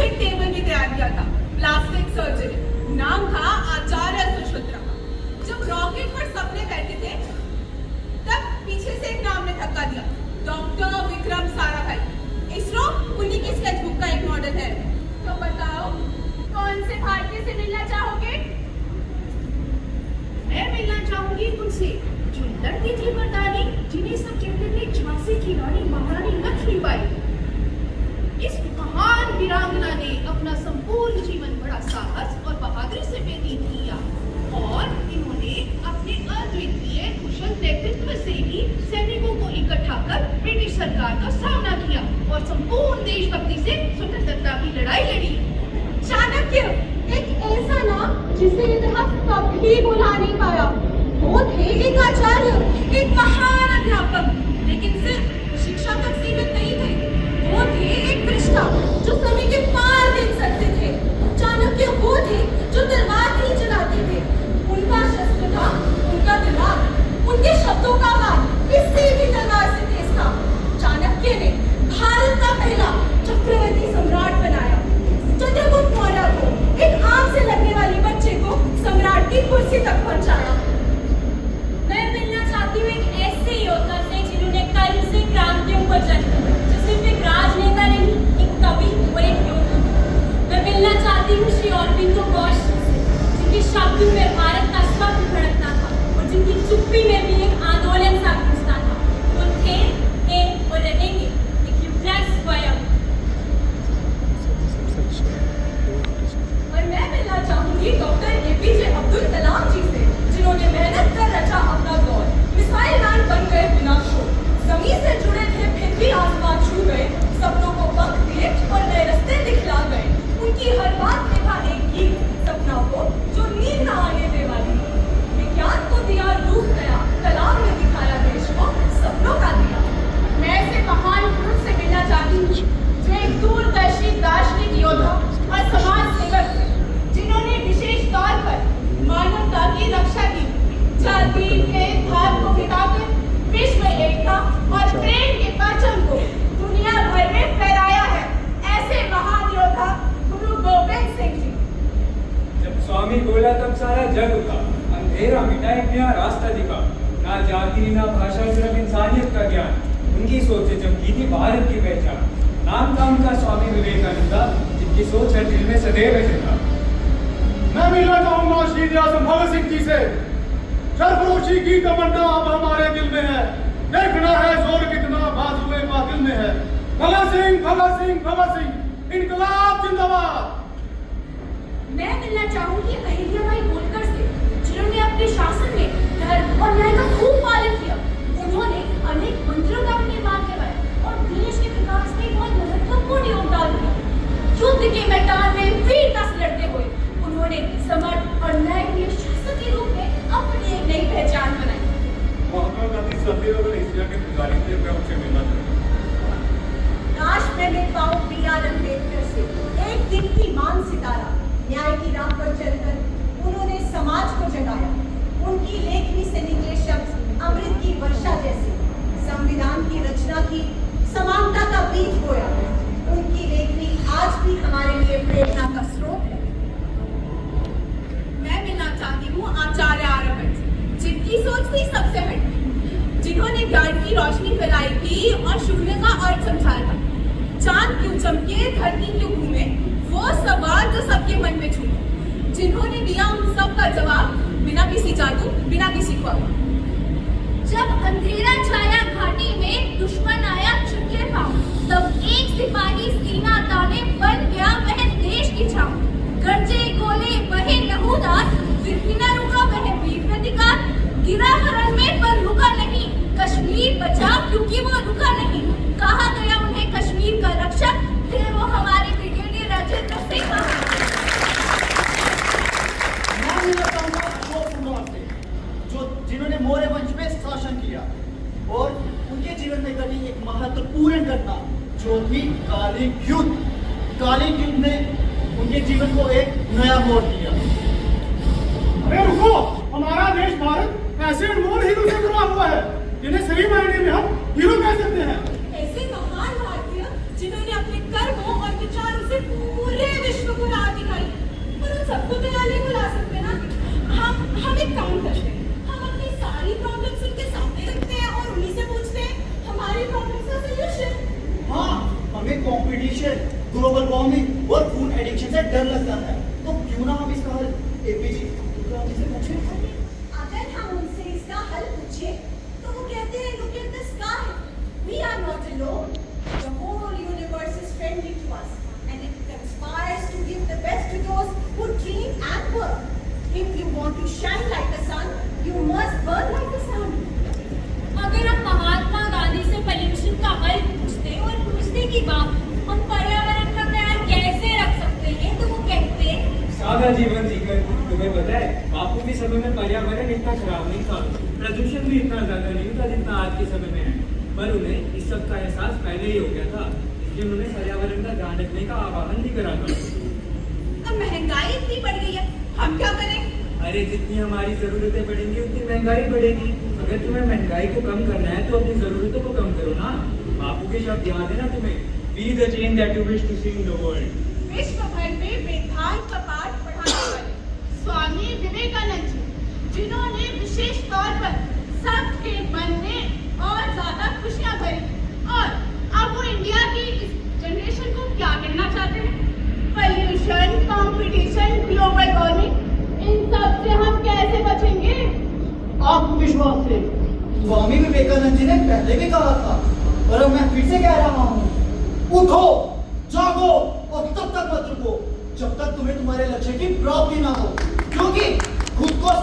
Operation table भी तैयार किया था, प्लास्टिक सर्जरी। नाम था आचार्य सुश्रुतरा। जब रॉकेट पर सपने कहते थे तब पीछे से एक नाम ने धक्का दिया, डॉक्टर विक्रम साराभाई। इसरो उन्हीं की स्केचबुक का एक मॉडल है। तो बताओ कौन से भारतीय से मिलना चाहोगे? मैं मिलना चाहूंगी उनसे जो लड़ती थी मर्दानी, जिन्हें सब कहते थे झांसी की रानी महारानी लक्ष्मीबाई। इस महान वीरांगना ने अपना संपूर्ण जीवन बड़ा साहस और बहादुरी से व्यतीत किया और इन्होंने अपने अद्वितीय कुशल नेतृत्व से ही सैनिकों को इकट्ठा कर ब्रिटिश सरकार का सामना किया और संपूर्ण देशभक्ति से स्वतंत्रता की लड़ाई लड़ी। चाणक्य एक ऐसा नाम जिसे इतिहास कभी भुला नहीं पाया। वो थे एक आचार्य, एक महान अध्यापक, लेकिन सिर्फ शिक्षा तक सीमित नहीं थे। वो थे एक दृष्टा जो समय के पार देख सकते थे। चाणक्य वो थे जो तलवार नहीं चलाते थे। उनका शस्त्र था उनका दिमाग, उनके शब्दों का वार किसी भी तलवार से तेज था। चाणक्य ने भारत का पहला चक्रवर्ती सम्राट बनाया। चंद्रगुप्त मौर्य को, एक आग से लगने वाली बच्चे को, सम्राट की कुर्सी तक पहुंचाया। मैं मिलना चाहती हूँ एक ऐसे योद्धा से जिन्होंने कल से क्रांतियों को जन्म दिया, जो सिर्फ एक राजनेता नहीं, एक कवि और एक योद्धा। मैं मिलना चाहती हूँ श्री अरबिंदो घोष से, जिनके शब्दों में भारत का स्वप्न धड़कता था और जिनकी चुप्पी में भी एक आंदोलन सा गूंजता था। वो थे, हैं और रहेंगे एक युवराज स्वयं। और मैं मिलना चाहूंगी डॉक्टर एपीजे अब्दुल कलाम जी से, जिन्होंने मेहनत कर रचा अपना दौर। मिसाइल मैन बन गए बिना शोर, जमीन से जुड़े थे फिर भी आसमान छू गए, सपनों को पंख दिए और नए रास्ते दिखला गए। उनकी हर बात में था एक ही सपना को जो नींद न आने दे वाली। विज्ञान को दिया रूप नया, कलाम ने दिखाया देश को सपनों का दिया। मैं ऐसे महान पुरुष से मिलना चाहती हूँ जो एक दूरदर्शी दार्शनिक योद्धा और समाज सेवक थे, जिन्होंने विशेष तौर पर मानवता की रक्षा की, जाति भेदभाव को मिटाकर विश्व एकता और प्रेम के परचम को दुनिया भर में फहराया है। ऐसे महान योद्धा गुरु गोविंद सिंह जी। जब स्वामी बोला तब सारा जग उठा, अंधेरा मिटा एक नया रास्ता दिखा। ना जाति ना भाषा, सिर्फ इंसानियत का ज्ञान। उनकी सोच से जब की थी भारत की पहचान। नाम था उनका स्वामी विवेकानंद, जिनकी सोच है दिल में सदैव जिंदा। मैं मिलना चाहूंगा शहीद आजम भगत सिंह जी से। सरफरोशी की तमन्ना अब हमारे दिल में है, देखना है जोर कितना बाजुए बातिल में है। भगत सिंह भगत सिंह भगत सिंह, इनकलाब जिंदाबाद। मैं मिलना चाहूंगी अहिल्याबाई होलकर से, जिन्होंने अपने शासन में धर्म और न्याय का खूब पालन किया। उन्होंने अनेक मंदिरों का भी निर्माण करवाया और देश के विकास में बहुत महत्वपूर्ण योगदान दिया। युद्ध के मैदान में वीरता से लड़ते हुए उन्होंने समर्थ और न्यायप्रिय शासक के रूप में अपनी एक नई पहचान बनाई। महात्मा गांधी सदैव अगर एशिया के पुजारी थे, मैं उनसे मिलना चाहूंगा। काश मैं मिल पाऊं B.R. अम्बेडकर से, एक दिन की मान सितारा। न्याय की राह पर चलकर उन्होंने समाज को जगाया। उनकी लेखनी से निकले शब्द अमृत की वर्षा जैसे। संविधान की रचना की, समानता का बीज बोया। उनकी लेखनी आज भी हमारे लिए प्रेरणा का स्रोत है। मैं मिलना चाहती हूँ आचार्य आर्यभट्ट, जिनकी सोच थी सबसे हटके, जिन्होंने ज्ञान की रोशनी फैलाई थी और शून्य का अर्थ समझाया था। चांद क्यों चमके, धरती क्यों घूमे, वो सवाल जो सबके मन में छूटे, जिन्होंने दिया उन सब का जवाब बिना किसी जादू, बिना किसी ख्वाब। जब अंधेरा छाया घाटी में, दुश्मन आया चुपके पाँव, तब एक सिपाही सीना ताने बन गया वह देश की छाव। गरजे गोले बहे लहूदार, फिर भी न रुका वह वीर प्रतिकार। गिरा हरण में पर रुका नहीं, कश्मीर बचा क्योंकि वो रुका नहीं। कहा गया उन्हें कश्मीर का रक्षक, थे वो हमारे ब्रिगेडियर राजेंद्र सिंह। मैं मिलना चाहूंगा अशोक कुमार से, जो जिन्होंने मौर्य वंश में शासन किया और उनके जीवन में घटी एक महत्वपूर्ण घटना जो थी कालीन युद्ध। कालीन युद्ध ने उनके जीवन को एक नया मोड़ दिया। अरे रुको, हमारा देश भारत ऐसे अनमोल हीरो से भरा हुआ है जिन्हें सही मायने में हम हीरो कह सकते हैं। ऐसे महान भारतीय जिन्होंने अपने कर्मों और विचारों से पूरे ग्लोबल वार्मिंग और फूड एडिक्शन से डर लगता है, तो क्यों ना हम इसका हल एपीजे अब्दुल कलाम जी से पूछें? अगर हम उनसे इसका हल पूछे तो वो कहते हैं look at the sky, we are not alone, the whole universe is friendly to us and it conspires to give the best to those who dream and work. If you want to shine like the sun, you must burn like the sun. अगर हम महात्मा गांधी से pollution का हल पूछते और पूछने की बात हम पर्यावरण का ख्याल कैसे रख सकते हैं, तो वो कहते सादा जीवन जीकर तुम्हें पता है बापू के समय में पर्यावरण इतना खराब नहीं था, प्रदूषण भी इतना ज्यादा नहीं था जितना आज के समय में है, पर उन्हें इस सब का एहसास पहले ही हो गया था, इसलिए उन्होंने पर्यावरण का ध्यान रखने का आह्वान भी करा था। अब महंगाई इतनी बढ़ गई है, हम क्या करें? अरे जितनी हमारी जरूरतें बढ़ेंगी उतनी महंगाई बढ़ेगी। अगर तुम्हें महंगाई को कम करना है तो अपनी जरूरतों को कम करो ना। बापू के शब्द याद है ना तुम्हें, be the change that you wish to see in the world. विश्व भर में वेदांत का पाठ पढ़ाने वाले स्वामी विवेकानंद जी, जिन्होंने विशेष तौर पर सबके मन में और ज्यादा खुशियां भरी, और अब वो इंडिया की इस जनरेशन को क्या कहना चाहते हैं? पोल्यूशन, कंपटीशन, ग्लोबल वार्मिंग, इन सब से हम कैसे बचेंगे? आत्मविश्वास से स्वामी विवेकानंद जी ने पहले भी कहा था, और अब मैं फिर से कह रहा हूँ, उठो, जागो और तब तक मत रुको जब तक तुम्हें तुम्हारे लक्ष्य की प्राप्ति ना हो, क्योंकि खुद को